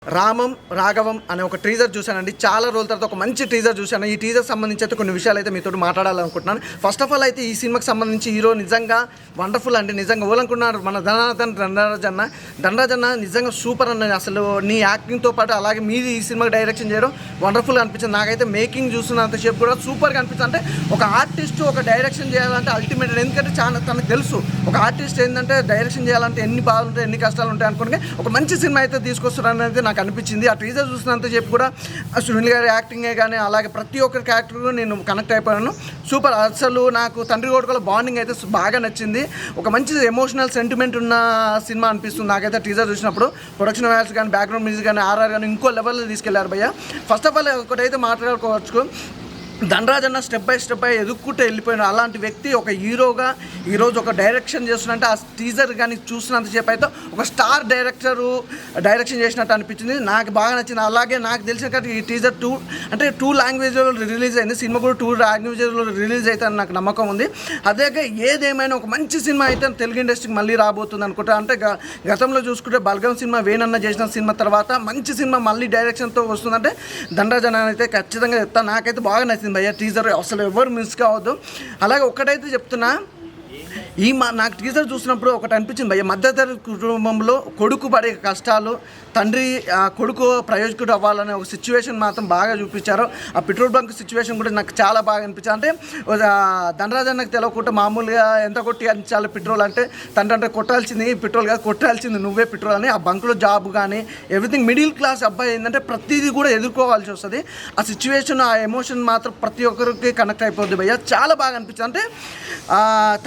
రామం రాఘవం అనే ఒక టీజర్ చూశానండి. చాలా రోజుల తర్వాత ఒక మంచి టీజర్ చూశాను. ఈ టీజర్ సంబంధించి అయితే కొన్ని విషయాలు అయితే మీతో మాట్లాడాలనుకుంటున్నాను. ఫస్ట్ ఆఫ్ ఆల్ అయితే ఈ సినిమాకి సంబంధించి హీరో నిజంగా వండర్ఫుల్ అండి. నిజంగా ఓలనుకున్నారు మన ధనరాజన్న నిజంగా సూపర్ అన్న. అసలు నీ యాక్టింగ్తో పాటు అలాగే మీది ఈ సినిమాకి డైరెక్షన్ చేయడం వండర్ఫుల్గా అనిపించింది. నాకైతే మేకింగ్ చూస్తున్నంతసేపు కూడా సూపర్గా అనిపించింది. అంటే ఒక ఆర్టిస్ట్ ఒక డైరెక్షన్ చేయాలంటే అల్టిమేట్, ఎందుకంటే చాలా తనకు తెలుసు ఒక ఆర్టిస్ట్ ఏంటంటే డైరెక్షన్ చేయాలంటే ఎన్ని బాధలు ఉంటాయి, ఎన్ని కష్టాలు ఉంటాయి అనుకుని ఒక మంచి సినిమా అయితే తీసుకొస్తారు అనేది నాకు అనిపించింది. ఆ టీజర్ చూసినంత చెప్పి కూడా సునీల్ గారి యాక్టింగే కానీ అలాగే ప్రతి ఒక్కరి క్యారెక్టర్ నేను కనెక్ట్ అయిపోయాను. సూపర్. అసలు నాకు తండ్రి కొడుకుల బాండింగ్ అయితే బాగా నచ్చింది. ఒక మంచి ఎమోషనల్ సెంటిమెంట్ ఉన్న సినిమా అనిపిస్తుంది నాకైతే టీజర్ చూసినప్పుడు. ప్రొడక్షన్ వాల్యూస్ కానీ బ్యాక్గ్రౌండ్ మ్యూజిక్ కానీ ఆర్ఆర్ కానీ ఇంకో లెవెల్లో తీసుకెళ్లారు భయ్య. ఫస్ట్ ఆఫ్ ఆల్ ఒకటైతే మాట్లాడుకోవచ్చు, ధనరాజన్న స్టెప్ బై స్టెప్ ఎదుక్కుంటూ వెళ్ళిపోయిన అలాంటి వ్యక్తి ఒక హీరోగా ఈరోజు ఒక డైరెక్షన్ చేస్తున్నట్టే ఆ టీజర్ కానీ చూసినంతసేపు అయితే ఒక స్టార్ డైరెక్షన్ చేసినట్టు అనిపించింది. నాకు బాగా నచ్చింది. అలాగే నాకు తెలిసిన ఈ టీజర్ టూ లాంగ్వేజ్లో రిలీజ్ అయింది. సినిమా కూడా 2 లాంగ్వేజ్లో రిలీజ్ అవుతుందని నాకు నమ్మకం ఉంది. అదే ఏదేమైనా ఒక మంచి సినిమా అయితే తెలుగు ఇండస్ట్రీకి మళ్ళీ రాబోతుంది అనుకుంటా. అంటే గతంలో చూసుకుంటే బల్గం సినిమా వేణన్న చేసిన సినిమా తర్వాత మంచి సినిమా మళ్ళీ డైరెక్షన్తో వస్తుందంటే ధనరాజన్న అయితే ఖచ్చితంగా చెప్తాను. నాకైతే బాగా నచ్చింది భయ్య టీజర్. అసలు ఎవరు మిస్ కావద్దు. అలాగే ఒక్కటైతే చెప్తున్నా, నాకు టీజర్ చూసినప్పుడు ఒకటి అనిపించింది భయ్య, మధ్యతరగతి కుటుంబంలో కొడుకు పడే కష్టాలు, తండ్రి కొడుకు ప్రయోజకుడు అవ్వాలనే ఒక సిచ్యువేషన్ మాత్రం బాగా చూపించారు. ఆ పెట్రోల్ బంక్ సిచ్యువేషన్ కూడా నాకు చాలా బాగా అనిపించింది. అంటే ధనరాజన్నకు తెలియకుండా మామూలుగా ఎంత కొట్టి అంచాలి పెట్రోల్ అంటే తండ్రి అంటే కొట్టాల్సింది పెట్రోల్ కాదు, కొట్టాల్సింది నువ్వే పెట్రోల్ అని. ఆ బంకులో జాబ్ కానీ ఎవ్రీథింగ్ మిడిల్ క్లాస్ అబ్బాయి ఏంటంటే ప్రతిదీ కూడా ఎదుర్కోవాల్సి వస్తుంది. ఆ సిచ్యువేషన్ ఆ ఎమోషన్ మాత్రం ప్రతి ఒక్కరికి కనెక్ట్ అయిపోద్ది భయ్య. చాలా బాగా అనిపించింది. అంటే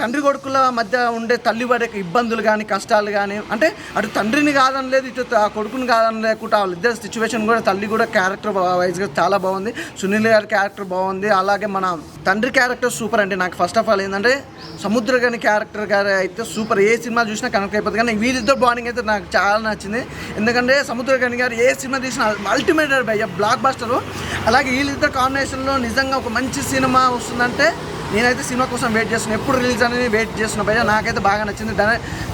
తండ్రి కొడుకుల మధ్య ఉండే తల్లి పడే ఇబ్బందులు కానీ కష్టాలు కానీ, అంటే అటు తండ్రిని కాదని లేదు, ఇటు కొడుకుని కాదని లేకుండా వాళ్ళిద్దరు సిచ్యువేషన్ కూడా, తల్లి కూడా క్యారెక్టర్ వైజ్గా చాలా బాగుంది. సునీల్ గారి క్యారెక్టర్ బాగుంది. అలాగే మన తండ్రి క్యారెక్టర్ సూపర్ అండి. నాకు ఫస్ట్ ఆఫ్ ఆల్ ఏంటంటే సముద్రగని క్యారెక్టర్ గారు అయితే సూపర్. ఏ సినిమా చూసినా కనెక్ట్ అయిపోతుంది. కానీ వీళ్ళిద్దరు బాండింగ్ అయితే నాకు చాలా నచ్చింది. ఎందుకంటే సముద్రగని గారు ఏ సినిమా తీసినా అల్టిమేట్ భయ్య, బ్లాక్ బస్టర్. అలాగే వీళ్ళిద్దరు కాంబినేషన్లో నిజంగా ఒక మంచి సినిమా వస్తుందంటే నేనైతే సినిమా కోసం వెయిట్ చేస్తున్నాను. ఎప్పుడు రిలీజ్ అనేది వెయిట్ చేస్తున్నా భయ్య. నాకైతే బాగా నచ్చింది.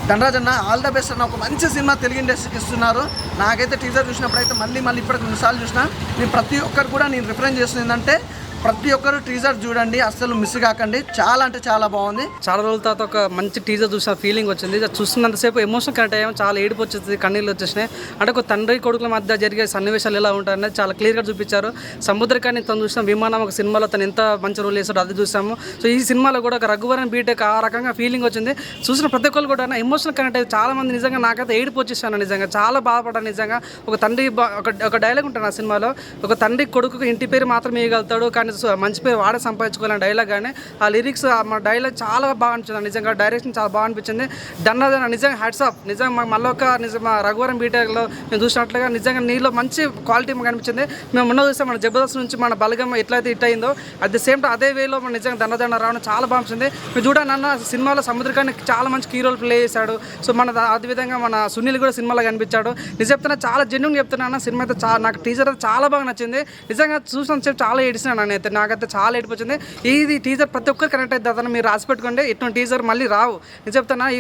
ధనరాజన్న ఆల్ ద బెస్ట్ అన్న. ఒక మంచి సినిమా తెలుగు ఇండస్ట్రీకి ఇస్తున్నారు. నాకైతే టీజర్ చూసినప్పుడు అయితే మళ్ళీ ఇప్పటికి 2 సార్లు చూసినా. నేను ప్రతి ఒక్కరు కూడా నేను రిఫరెన్స్ చేస్తుంది ఏంటంటే ప్రతి ఒక్కరు టీజర్ చూడండి, అస్సలు మిస్ కాకండి. చాలా అంటే చాలా బాగుంది. చాలా రోజుల తర్వాత ఒక మంచి టీజర్ చూసిన ఫీలింగ్ వచ్చింది. చూస్తున్నంతసేపు ఎమోషన్ కనెక్ట్ అయ్యాము. చాలా ఏడుపు వచ్చేది, కన్నీళ్ళు వచ్చేసినాయి. అంటే ఒక తండ్రి కొడుకుల మధ్య జరిగే సన్నివేశాలు ఎలా ఉంటాయనేది చాలా క్లియర్గా చూపించారు. సముద్రకాన్ని తను చూసిన విమానం ఒక సినిమాలో తను ఎంత మంచి రోల్ చేస్తాడో అది చూసాము. సో ఈ సినిమాలో కూడా ఒక రఘువరన్ బీటెక్ ఆ రకంగా ఫీలింగ్ వచ్చింది. చూసిన ప్రతి ఒక్కరు కూడా ఎమోషన్ కనెక్ట్ అయ్యి చాలా మంది నిజంగా నాకైతే ఏడుపు వచ్చేసాను. నిజంగా చాలా బాధపడ్డాను. నిజంగా ఒక తండ్రి ఒక డైలాగ్ ఉంటుంది ఆ సినిమాలో, ఒక తండ్రి కొడుకు ఇంటి పేరు మాత్రం ఇవ్వగలుగుతాడు కానీ మంచి పేరు వాడే సంపాదించుకోవాలని డైలాగ్. కానీ ఆ లిరిక్స్ మా డైలాగ్ చాలా బాగా అనిపించింది. నిజంగా డైరెక్షన్ చాలా బాగా అనిపించింది. ధనరాజన్న నిజంగా హ్యాట్స్ ఆఫ్. నిజంగా మళ్ళీ ఒక నిజంగా రఘువరన్ బీటెక్లో మేము చూసినట్లుగా నిజంగా నీలో మంచి క్వాలిటీ మాకు అనిపించింది. మేము మొన్న చూసాం మన జబర్దస్త్ నుంచి మన బలగం ఎట్లయితే హిట్ అయిందో అట్ ది సేమ్ టైం అదే వేలో మన నిజంగా ధనరాజన్న రావడం చాలా బాగా అనిపించింది. మీరు చూడండి అన్న, సినిమాలో సముద్రకాన్ని చాలా మంచి కీ రోల్ ప్లే చేశాడు. సో మన అదేవిధంగా మన సునీల్ కూడా సినిమాలో కనిపించాడు. నిజం చెప్తున్నా, చాలా జెన్యూన్ చెప్తున్నా అన్న. సినిమా అయితే నాకు టీజర్ అయితే చాలా బాగా నచ్చింది. నిజంగా చూసినంత చాలా ఏడిసినాను నేనైతే. నాకైతే చాలా ఏడుపు వచ్చింది. ఇది టీజర్ ప్రతి ఒక్కరు కనెక్ట్ అవుతుంది. మీరు రాసి పెట్టుకోండి, ఎటువంటి టీజర్ మళ్ళీ రావు. నేను చెప్తాను, ఈ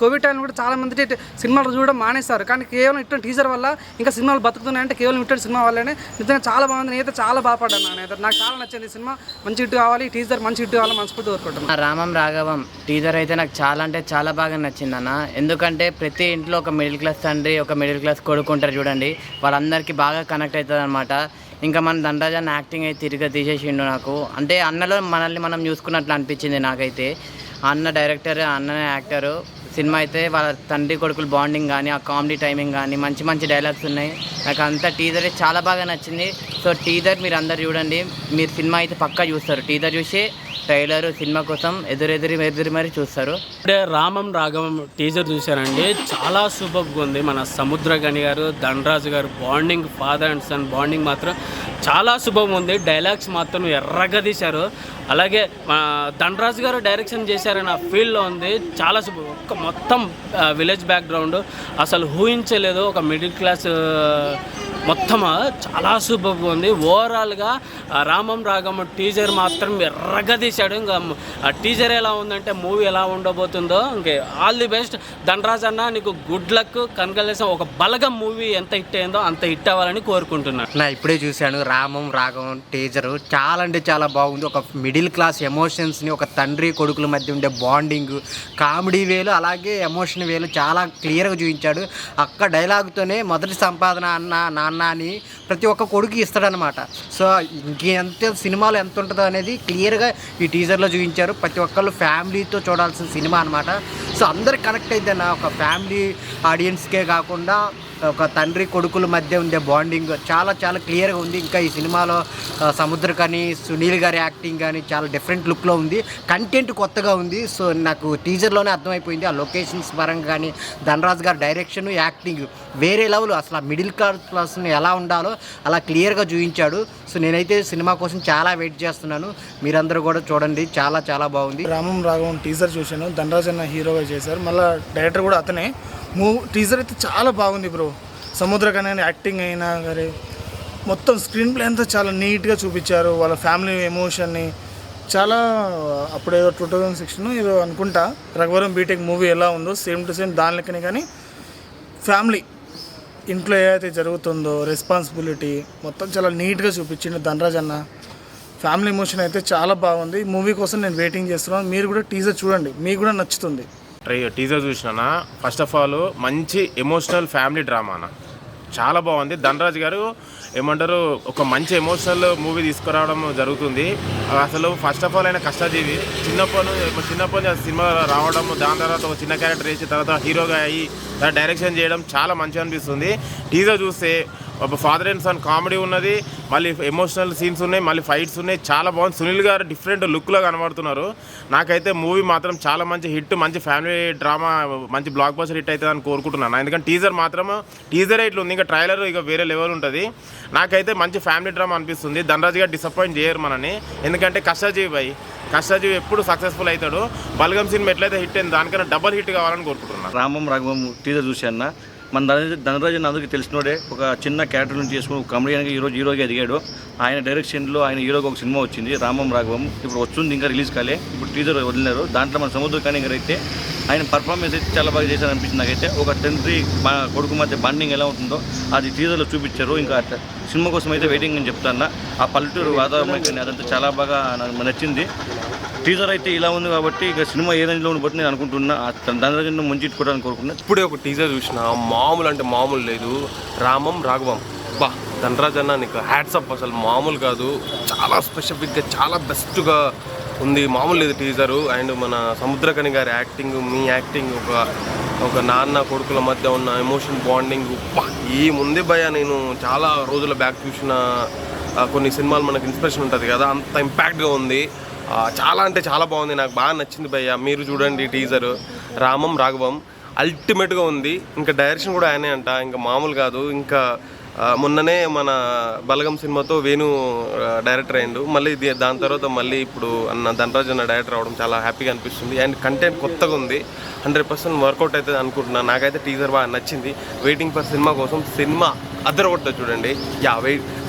కోవిడ్ టైంలో కూడా చాలా మంది సినిమాలు చూడడం మానేస్తారు. కానీ కేవలం ఇటువంటి టీజర్ వల్ల ఇంకా సినిమాలు బతుకుతున్నాయంటే కేవలం ఇటువంటి సినిమా వల్లనే. నిజంగా చాలా బాగుంది. నేనైతే చాలా బాధపడ్డాను. నాకు చాలా నచ్చింది ఈ సినిమా. మంచి హిట్ కావాలి, టీజర్ మంచి హిట్ కావాలి మనస్ఫూర్తి కోరుకుంటున్నాను. రామం రాఘవం టీజర్ అయితే నాకు చాలా అంటే చాలా బాగా నచ్చింది అన్న. ఎందుకంటే ప్రతి ఇంట్లో ఒక మిడిల్ క్లాస్ తండ్రి, ఒక మిడిల్ క్లాస్ కొడుకు ఉంటారు చూడండి, వాళ్ళందరికీ బాగా కనెక్ట్ అవుతుంది అనమాట. ఇంకా మన ధనరాజన్న యాక్టింగ్ అయితే తిరిగి తీసేసిండు నాకు. అంటే అన్నలో మనల్ని మనం చూసుకున్నట్లు అనిపించింది నాకైతే. అన్న డైరెక్టర్, అన్న యాక్టరు. సినిమా అయితే వాళ్ళ తండ్రి కొడుకులు బాండింగ్ కానీ, ఆ కామెడీ టైమింగ్ కానీ, మంచి మంచి డైలాగ్స్ ఉన్నాయి. నాకు అంతా టీజర్ చాలా బాగా నచ్చింది. సో టీజర్ మీరు అందరు చూడండి. మీరు సినిమా అయితే పక్కా చూస్తారు. టీజర్ చూసి ట్రైలర్ సినిమా కోసం ఎదురు మరి చూస్తారు. ఇప్పుడే రామం రాఘవం టీజర్ చూశానండి. చాలా సూపర్గా ఉంది. మన సముద్రగని గారు, ధనరాజు గారు bonding, father and son bonding మాత్రం చాలా సూపర్గా ఉంది. డైలాగ్స్ మాత్రం ఎర్రగా తీశారు. అలాగే ధనరాజు గారు డైరెక్షన్ చేశారని ఆ ఫీల్డ్లో ఉంది. చాలా సూపర్. ఒక మొత్తం విలేజ్ బ్యాక్గ్రౌండ్ అసలు ఊహించలేదు. ఒక మిడిల్ క్లాస్ మొత్తం చాలా సూపర్గా ఉంది. ఓవరాల్గా రామం రాగం టీజర్ మాత్రం ఎర్రగా తీశాడు. ఇంకా ఆ టీజర్ ఎలా ఉందంటే మూవీ ఎలా ఉండబోతుందో ఇంకే ఆల్ ది బెస్ట్ ధనరాజ్ అన్న, నీకు గుడ్ లక్. కనకలేసం ఒక బలగం మూవీ ఎంత హిట్ అయిందో అంత హిట్ అవ్వాలని కోరుకుంటున్నాను. నా ఇప్పుడే చూశాను రామం రాఘవం టీజర్, చాలా అంటే చాలా బాగుంది. ఒక మిడిల్ క్లాస్ ఎమోషన్స్ని, ఒక తండ్రి కొడుకుల మధ్య ఉండే బాండింగ్, కామెడీ వేలు అలాగే ఎమోషన్ వేలు చాలా క్లియర్గా చూపించాడు. అక్క డైలాగ్తోనే మొదటి సంపాదన అన్న నాన్న అని ప్రతి ఒక్క కొడుకు ఇస్తాడనమాట. సో ఇంకెంత సినిమాలో ఎంత ఉంటుందో అనేది క్లియర్గా ఈ టీజర్లో చూపించారు. ప్రతి ఒక్కళ్ళు ఫ్యామిలీతో చూడాల్సిన సినిమా అనమాట. సో అందరికి కనెక్ట్ అయితే ఒక ఫ్యామిలీ ఆడియన్స్కే కాకుండా ఒక తండ్రి కొడుకుల మధ్య ఉండే బాండింగ్ చాలా చాలా క్లియర్గా ఉంది. ఇంకా ఈ సినిమాలో సముద్ర కానీ సునీల్ గారి యాక్టింగ్ కానీ చాలా డిఫరెంట్ లుక్లో ఉంది. కంటెంట్ కొత్తగా ఉంది. సో నాకు టీజర్లోనే అర్థమైపోయింది. ఆ లొకేషన్స్ పరంగా కానీ ధనరాజ్ గారి డైరెక్షన్ యాక్టింగ్ వేరే లెవెల్. అసలు ఆ మిడిల్ క్లాస్ని ఎలా ఉండాలో అలా క్లియర్గా చూపించాడు. సో నేనైతే సినిమా కోసం చాలా వెయిట్ చేస్తున్నాను. మీరందరూ కూడా చూడండి, చాలా చాలా బాగుంది. రామం రాఘవం టీజర్ చూశాను. ధనరాజ్ అన్న హీరోగా చేశారు, మళ్ళీ డైరెక్టర్ కూడా అతనే. టీజర్ అయితే చాలా బాగుంది బ్రో. సముద్రకని యాక్టింగ్ అయినా కానీ మొత్తం స్క్రీన్ ప్లే అంతా చాలా నీట్గా చూపించారు. వాళ్ళ ఫ్యామిలీ ఎమోషన్ని చాలా అప్పుడేదో 2016 ఏదో అనుకుంటా రఘువరం బీటెక్ మూవీ ఎలా ఉందో సేమ్ టు సేమ్ దాని లెక్కనే, కానీ ఫ్యామిలీ ఇంట్లో ఏదైతే జరుగుతుందో రెస్పాన్సిబిలిటీ మొత్తం చాలా నీట్గా చూపించిండు ధనరాజ్ అన్న. ఫ్యామిలీ ఎమోషన్ అయితే చాలా బాగుంది. మూవీ కోసం నేను వెయిటింగ్ చేస్తున్నాను. మీరు కూడా టీజర్ చూడండి, మీకు కూడా నచ్చుతుంది. టీజర్ చూసినా ఫస్ట్ ఆఫ్ ఆల్ మంచి ఎమోషనల్ ఫ్యామిలీ డ్రామా అన్న, చాలా బాగుంది. ధనరాజ్ గారు ఏమంటారు, ఒక మంచి ఎమోషనల్ మూవీ తీసుకురావడం జరుగుతుంది. అసలు ఫస్ట్ ఆఫ్ ఆల్ ఆయన కష్టజీవి. చిన్నప్పటి సినిమా రావడం, దాని తర్వాత ఒక చిన్న క్యారెక్టర్ వేసి తర్వాత హీరోగా అయ్యి డైరెక్షన్ చేయడం చాలా మంచిగా అనిపిస్తుంది. టీజర్ చూస్తే ఒక ఫాదర్ అండ్ సన్ కామెడీ ఉన్నది, మళ్ళీ ఎమోషనల్ సీన్స్ ఉన్నాయి, మళ్ళీ ఫైట్స్ ఉన్నాయి, చాలా బాగుంది. సునీల్ గారు డిఫరెంట్ లుక్లో కనబడుతున్నారు. నాకైతే మూవీ మాత్రం చాలా మంచి హిట్, మంచి ఫ్యామిలీ డ్రామా, మంచి బ్లాక్ బస్టర్ హిట్ అవుతుంది అని కోరుకుంటున్నాను. ఎందుకంటే టీజరే ఇట్లా ఉంది, ఇంకా ట్రైలర్ ఇక వేరే లెవెల్ ఉంటుంది. నాకైతే మంచి ఫ్యామిలీ డ్రామా అనిపిస్తుంది. ధనరాజ్ గారు డిసప్పాయింట్ చేయరు మనని, ఎందుకంటే కష్టజీవి ఎప్పుడు సక్సెస్ఫుల్ అవుతాడు. బలగం సినిమా ఎట్లయితే హిట్ అయింది దానికన్నా డబల్ హిట్ కావాలని కోరుకుంటున్నాను. రామం రాఘవం టీజర్ చూశాను. మన ధనరాజ్ అందరికీ తెలిసినోడే. ఒక చిన్న క్యారెక్టర్ నుంచి చేసుకుని ఒక కమెడియన్గా ఈరోజు హీరోగా ఎదిగాడు. ఆయన డైరెక్షన్లో ఆయన హీరోగా ఒక సినిమా వచ్చింది రామం రాఘవం, ఇప్పుడు వస్తుంది, ఇంకా రిలీజ్ కాలే. ఇప్పుడు టీజర్ వదిలినారు. దాంట్లో మన సముద్ర కానీ అయితే ఆయన పర్ఫార్మెన్స్ అయితే చాలా బాగా చేశారు అనిపించింది నాకైతే. ఒక తండ్రి కొడుకు మధ్య బాండింగ్ ఎలా ఉంటుందో అది టీజర్లో చూపించారు. ఇంకా సినిమా కోసం అయితే వెయిటింగ్ అని చెప్తాను. ఆ పల్లెటూరు వాతావరణం కానీ అదంతా చాలా బాగా నాకు నచ్చింది. టీజర్ అయితే ఇలా ఉంది కాబట్టి ఇక సినిమా ఏ రేంజ్లో ఉండబోతుంది నేను అనుకుంటున్నా. ధనరాజన్ ముంచెట్టుకోవడానికి కోరుకున్నా. ఇప్పుడే ఒక టీజర్ చూసిన, మామూలు అంటే మామూలు లేదు. రామం రాఘవం బా, ధనరాజ్ అన్న నీకు హ్యాట్సప్, అసలు మామూలు కాదు. చాలా స్పెసిఫిక్గా చాలా బెస్ట్గా ఉంది, మామూలు లేదు టీజరు. అండ్ మన సముద్రకని గారి యాక్టింగ్, మీ యాక్టింగ్, ఒక నాన్న కొడుకుల మధ్య ఉన్న ఎమోషన్ బాండింగ్ ఈ ముందే భయ. నేను చాలా రోజుల బ్యాక్ చూసిన కొన్ని సినిమాలు మనకు ఇన్స్పిరేషన్ ఉంటుంది కదా, అంత ఇంపాక్ట్గా ఉంది. చాలా అంటే చాలా బాగుంది, నాకు బాగా నచ్చింది భయ్య. మీరు చూడండి టీజర్. రామం రాఘవం అల్టిమేట్గా ఉంది. ఇంకా డైరెక్షన్ కూడా ఆయనే అంట, ఇంకా మామూలు కాదు. ఇంకా మొన్ననే మన బలగం సినిమాతో వేణు డైరెక్టర్ అయ్యిండు. మళ్ళీ దాని తర్వాత మళ్ళీ ఇప్పుడు ధనరాజ్ అన్న డైరెక్టర్ అవడం చాలా హ్యాపీగా అనిపిస్తుంది. అండ్ కంటెంట్ కొత్తగా ఉంది, 100% వర్కౌట్ అవుతుంది అనుకుంటున్నాను. నాకైతే టీజర్ బాగా నచ్చింది. వెయిటింగ్ ఫర్ సినిమా కోసం. సినిమా అద్దరగొట్టదు చూడండి.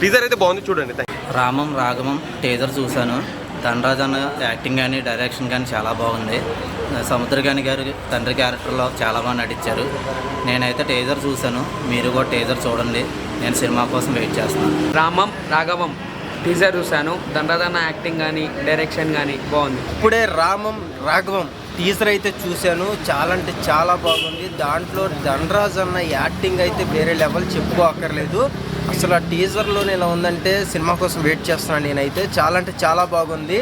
టీజర్ అయితే బాగుంది, చూడండి. రామం రాఘవం టీజర్ చూశాను. ధనరాజ్ అన్న యాక్టింగ్ కానీ డైరెక్షన్ కానీ చాలా బాగుంది. సముద్రకాని గారు తండ్రి క్యారెక్టర్లో చాలా బాగా నటించారు. నేనైతే టీజర్ చూశాను, మీరు కూడా టీజర్ చూడండి. నేను సినిమా కోసం వెయిట్ చేస్తున్నాను. రామం రాఘవం టీజర్ చూశాను. ధనరాజ్ అన్న యాక్టింగ్ కానీ డైరెక్షన్ కానీ బాగుంది. ఇప్పుడే రామం రాఘవం టీజర్ అయితే చూశాను, చాలా అంటే చాలా బాగుంది. దాంట్లో ధనరాజ్ అన్న యాక్టింగ్ అయితే వేరే లెవెల్, చెప్పుకోక్కర్లేదు. అసలు ఆ టీజర్లోనే ఎలా ఉందంటే సినిమా కోసం వెయిట్ చేస్తున్నాను నేనైతే. చాలా అంటే చాలా బాగుంది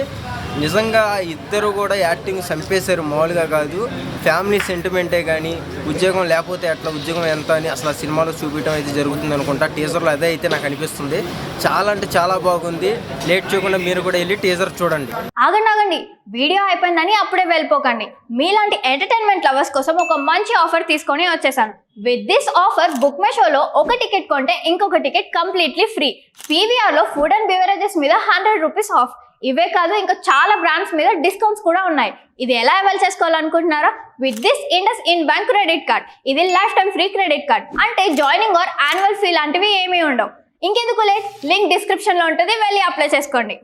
నిజంగా. ఇద్దరు కూడా యాక్టింగ్ చంపేశారు, మామూలుగా కాదు. ఫ్యామిలీ సెంటిమెంటే కానీ ఉద్యోగం లేకపోతే అట్లా, ఉద్యోగం ఎంత అని అసలు ఆ సినిమాలో చూపించడం అయితే జరుగుతుంది అనుకుంటా. టీజర్లో అదే అయితే నాకు అనిపిస్తుంది. చాలా అంటే చాలా బాగుంది. లేట్ చేయకుండా మీరు కూడా వెళ్ళి టీజర్ చూడండి. ఆగండి, వీడియో అయిపోయిందని అప్పుడే వెళ్ళిపోకండి. మీలాంటి ఎంటర్టైన్మెంట్ లవర్స్ కోసం ఒక మంచి ఆఫర్ తీసుకొని వచ్చేసాను. With this offer book my షోలో ఒక టికెట్ కొంటే ఇంకొక టికెట్ కంప్లీట్లీ ఫ్రీ. పీవీఆర్లో ఫుడ్ అండ్ బెవరేజెస్ మీద 100 రూపీస్ ఆఫ్. ఇవే కాదు ఇంకా చాలా బ్రాండ్స్ మీద డిస్కౌంట్స్ కూడా ఉన్నాయి. ఇది ఎలా అవైల్ చేసుకోవాలనుకుంటున్నారా? With this IndusInd bank credit card. ఇది lifetime free credit card. అంటే జాయినింగ్ ఆర్ యాన్యువల్ ఫీ లాంటివి ఏమీ ఉండవు. ఇంకెందుకు లేట్, లింక్ డిస్క్రిప్షన్లో ఉంటుంది, వెళ్ళి అప్లై చేసుకోండి.